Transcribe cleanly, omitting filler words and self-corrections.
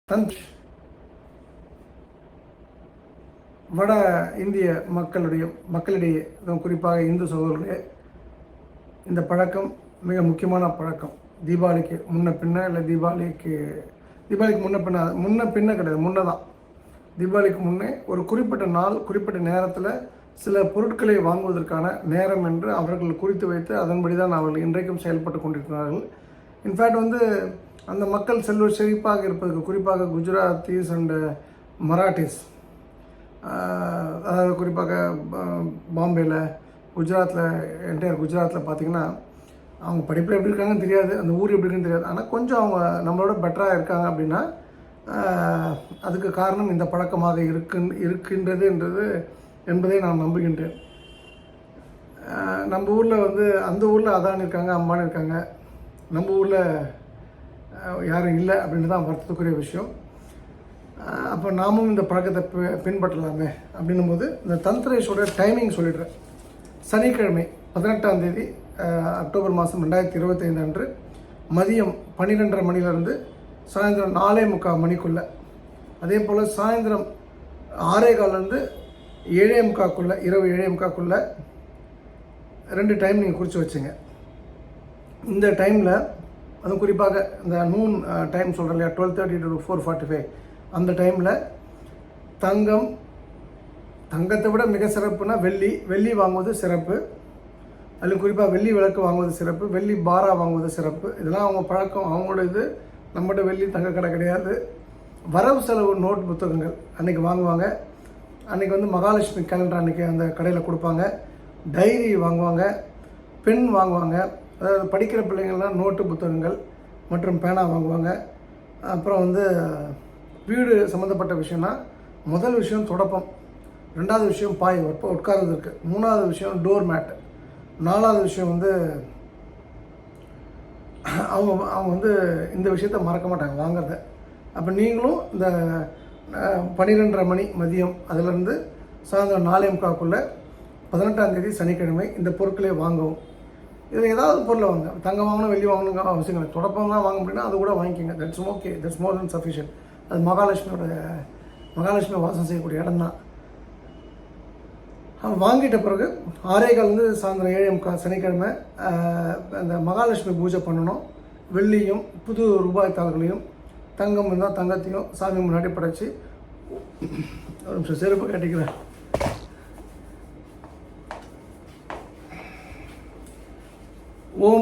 தந்த் வட இந்திய மக்களிடையே குறிப்பாக இந்து சகோதரர்களே இந்த பழக்கம் மிக முக்கியமான பழக்கம். தீபாவளிக்கு முன்ன பின்ன இல்லை தீபாவளிக்கு முன்ன பின்ன கிடையாது, முன்ன தான். தீபாவளிக்கு முன்னே ஒரு குறிப்பிட்ட நாள் குறிப்பிட்ட நேரத்தில் சில பொருட்களை வாங்குவதற்கான நேரம் என்று அவர்கள் குறித்து வைத்து அதன்படி தான் அவர்கள் இன்றைக்கும் செயல்பட்டு கொண்டிருக்கிறார்கள். இன்ஃபேக்ட் அந்த மக்கள் செழிப்பாக இருப்பதற்கு குறிப்பாக குஜராத்திஸ் அண்டு மராட்டிஸ், அதாவது குறிப்பாக பாம்பேயில் என்டையர் குஜராத்தில் பார்த்திங்கன்னா அவங்க படிப்பில் எப்படி இருக்காங்கன்னு தெரியாது, அந்த ஊர் எப்படி இருக்குன்னு தெரியாது. ஆனால் கொஞ்சம் அவங்க நம்மளோட பெட்டராக இருக்காங்க அப்படின்னா அதுக்கு காரணம் இந்த பழக்கமாக இருக்கின்றது என்பதை நான் நம்புகின்றேன். நம்ம ஊரில் அந்த ஊரில் அதானி இருக்காங்க, அம்பானி இருக்காங்க, நம்ம ஊரில் யாரும் இல்லை அப்படின்றது தான் வருத்தத்துக்குரிய விஷயம். அப்போ நாமும் இந்த பழக்கத்தை பின்பற்றலாமே அப்படின்னும் போது இந்த தந்த்ரேஷோட டைமிங் சொல்லிடுறேன். சனிக்கிழமை 18ஆம் தேதி அக்டோபர் மாதம் 2025 அன்று மதியம் 12:30 மணிலேருந்து சாயந்தரம் 4:45 மணிக்குள்ளே, அதே போல் சாயந்தரம் 6:15 7:45 இரவு 7:45 2 டைம் நீங்கள் குறித்து வச்சுங்க. இந்த டைமில் அதுவும் குறிப்பாக இந்த நூன் டைம் சொல்கிறேன் இல்லையா, 12:30 to 4:45 அந்த டைமில் தங்கத்தை விட மிக சிறப்புனா வெள்ளி வாங்குவது சிறப்பு. அதில் குறிப்பாக வெள்ளி விளக்கு வாங்குவது சிறப்பு, வெள்ளி பாரா வாங்குவது சிறப்பு. இதெல்லாம் அவங்க பழக்கம், அவங்களோட இது. நம்மகிட்ட வெள்ளி தங்க கடை கிடையாது. வரவு செலவு நோட் புத்தகங்கள் அன்றைக்கி வாங்குவாங்க. அன்றைக்கி மகாலட்சுமி கேலண்டர் அன்றைக்கி அந்த கடையில் கொடுப்பாங்க. டைரி வாங்குவாங்க, பென் வாங்குவாங்க. அதாவது படிக்கிற பிள்ளைங்கள்லாம் நோட்டு புத்தகங்கள் மற்றும் பேனா வாங்குவாங்க. அப்புறம் வீடு சம்மந்தப்பட்ட விஷயம்னா முதல் விஷயம் தொடப்பம், 2வது விஷயம் பாய் உட்கார்றதுக்கு, 3வது விஷயம் டோர் மேட்டு, 4வது விஷயம் அவங்க இந்த விஷயத்த மறக்க மாட்டாங்க வாங்குறத. அப்போ நீங்களும் இந்த 12:30 மணி மதியம் அதிலிருந்து சாயந்தரம் 4:45 18ஆம் தேதி சனிக்கிழமை இந்த பொருட்களை வாங்கவும். இதில் ஏதாவது பொருளை வாங்க, தங்கம் வாங்கணும் வெள்ளி வாங்கணுங்க அவசியம் கிடையாது. தொடப்பம் தான் வாங்க முடியும்னா அது கூட வாங்கிக்கோங்க. That's okay, that's more then sufficient. அது மகாலட்சுமி வாசம் செய்யக்கூடிய இடம் தான். வாங்கிட்ட பிறகு 6:15 சாயந்தரம் 7:45 சனிக்கிழமை அந்த மகாலட்சுமி பூஜை பண்ணணும். வெள்ளியும் புது ரூபாய் தாள்களையும் தங்கம் இருந்தால் தங்கத்தையும் சாமி முன்னாடி படைச்சி, ஒரு நிமிஷம் செருப்பு கட்டிக்கிறேன். ஓம்